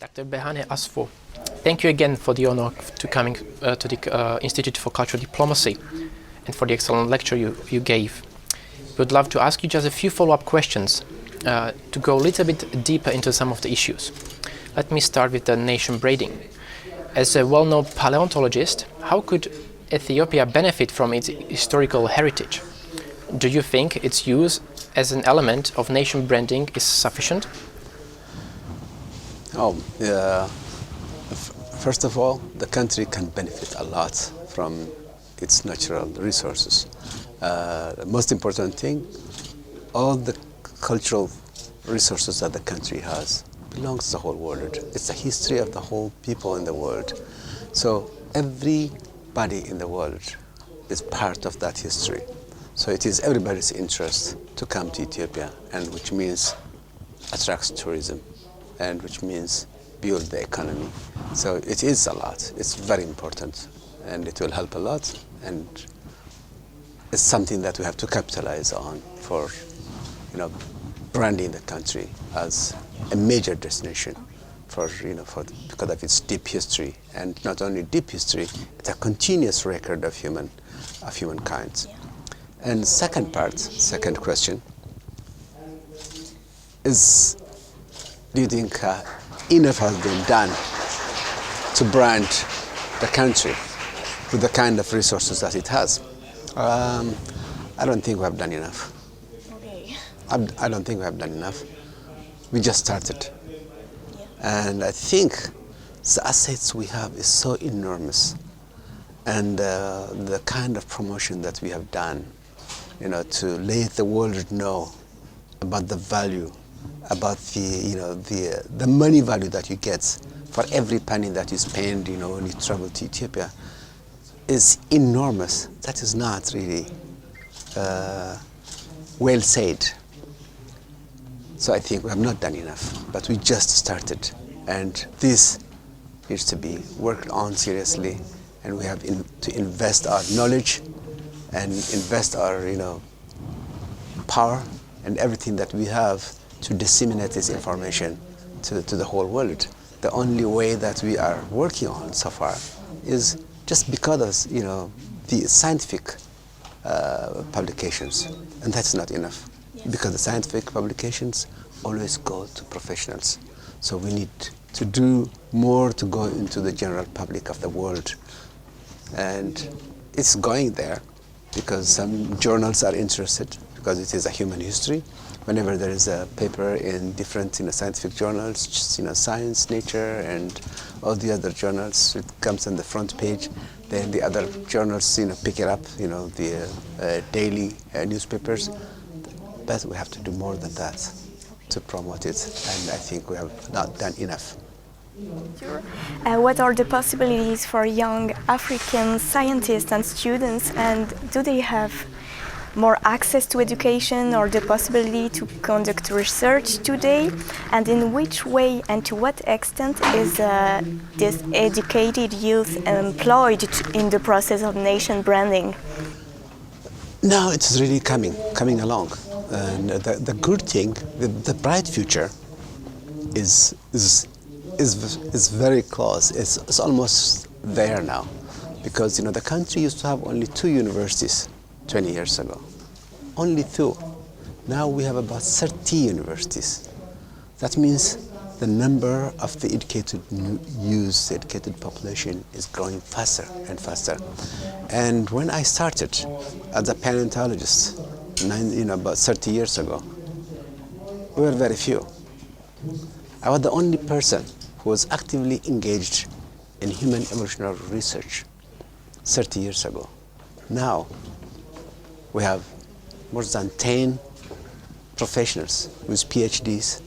Dr. Berhane Asfaw, thank you again for the honor to coming to the Institute for Cultural Diplomacy and for the excellent lecture you gave. We would love to ask you just a few follow-up questions to go a little bit deeper into some of the issues. Let me start with the nation breeding. As a well-known paleontologist, how could Ethiopia benefit from its historical heritage? Do you think its use as an element of nation branding is sufficient? First of all, the country can benefit a lot from its natural resources. The most important thing, all the cultural resources that the country has belongs to the whole world. It's the history of the whole people in the world. So everybody in the world is part of that history. So it is everybody's interest to come to Ethiopia, and which means attracts tourism, and which means build the economy. So it is a lot. It's very important, and it will help a lot, and it's something that we have to capitalize on for, branding the country as a major destination because of its deep history, and not only deep history, it's a continuous record of humankind. Yeah. And second question is, do you think enough has been done to brand the country with the kind of resources that it has? I don't think we have done enough. Okay. I don't think we have done enough. We just started. Yeah. And I think the assets we have is so enormous. And the kind of promotion that we have done, to let the world know about the value, about the money value that you get for every penny that you spend, when you travel to Ethiopia, is enormous. That is not really well said. So I think we have not done enough, but we just started, and this needs to be worked on seriously, and we have to invest our knowledge and invest our power and everything that we have to disseminate this information to the whole world. The only way that we are working on so far is just because of the scientific publications, and that's not enough. Yes. Because the scientific publications always go to professionals. So we need to do more to go into the general public of the world. And it's going there because some journals are interested, because it is a human history. Whenever there is a paper in different scientific journals, Science, Nature, and all the other journals, it comes on the front page. Then the other journals pick it up, the daily newspapers. But we have to do more than that to promote it, and I think we have not done enough. Sure. What are the possibilities for young African scientists and students, and do they have more access to education or the possibility to conduct research today? And in which way and to what extent is this educated youth employed in the process of nation branding? Now it's really coming along, and the good thing, the bright future, is very close. It's almost there now, because the country used to have only 2 universities 20 years ago, only 2. Now we have about 30 universities. That means the number of the educated youth, the educated population, is growing faster and faster. And when I started as a paleontologist, about 30 years ago, we were very few. I was the only person who was actively engaged in human evolutionary research 30 years ago. Now, we have more than 10 professionals with PhDs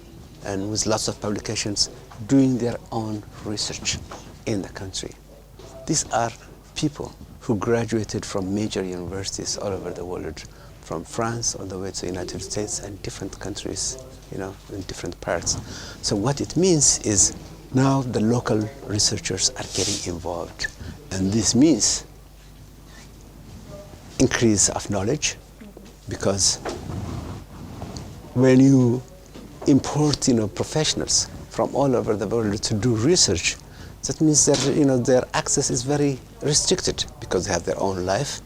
and with lots of publications doing their own research in the country. These are people who graduated from major universities all over the world, from France all the way to the United States and different countries, in different parts. So what it means is now the local researchers are getting involved, and this means increase of knowledge, because when you import professionals from all over the world to do research. That means that their access is very restricted because they have their own life,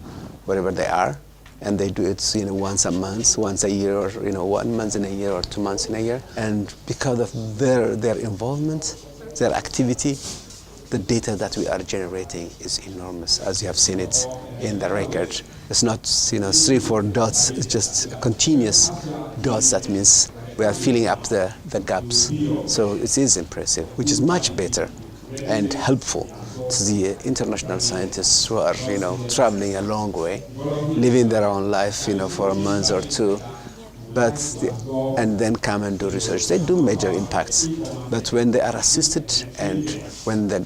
wherever they are, and they do it once a month, once a year, or 1 month in a year, or 2 months in a year. And because of their involvement, their activity, the data that we are generating is enormous, as you have seen it in the record. It's not 3-4 dots, it's just continuous dots. That means we are filling up the gaps. So it is impressive, which is much better and helpful to the international scientists who are traveling a long way, living their own life for a month or two, and then come and do research. They do major impacts, but when they are assisted and when the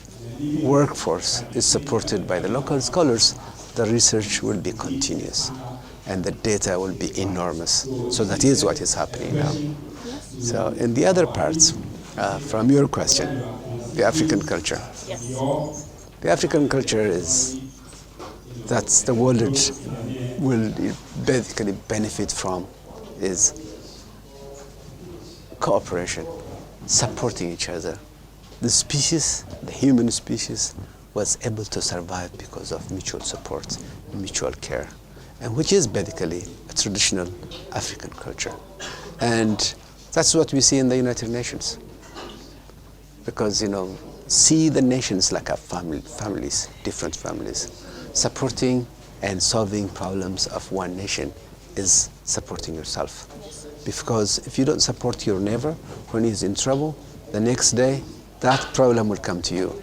workforce is supported by the local scholars, the research will be continuous and the data will be enormous. So that is what is happening now. So in the other parts, from your question, the African culture. Yes. The African culture that's the world will basically benefit from is cooperation, supporting each other. The species, the human species, was able to survive because of mutual support, mutual care, and which is basically a traditional African culture. And that's what we see in the United Nations. Because, see the nations like a families, different families. Supporting and solving problems of one nation is supporting yourself. Because if you don't support your neighbor when he's in trouble, the next day that problem will come to you.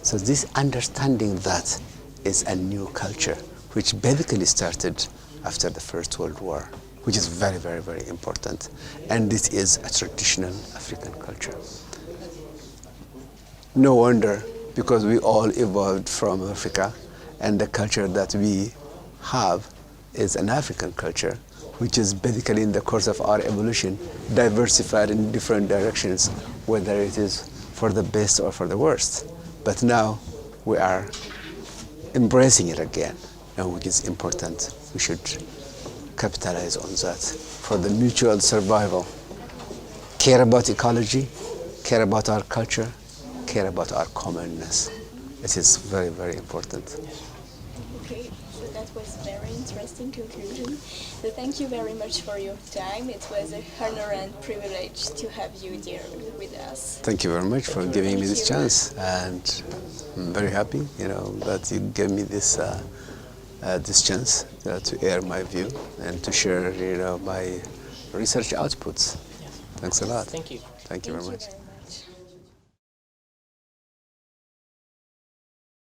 So this understanding that is a new culture, which basically started after the First World War, which is very, very, very important. And this is a traditional African culture. No wonder, because we all evolved from Africa, and the culture that we have is an African culture, which is basically in the course of our evolution, diversified in different directions, whether it is for the best or for the worst. But now we are embracing it again, and which is important. We should capitalize on that for the mutual survival. Care about ecology, care about our culture, care about our commonness. It is very, very important. Okay, so that was very interesting conclusion. So thank you very much for your time. It was an honor and privilege to have you here with us. Thank you very much for giving me this chance, and I'm very happy, that you gave me this this chance to air my view and to share, my research outputs. Thanks a lot. Thank you. Thank you very much. Very much.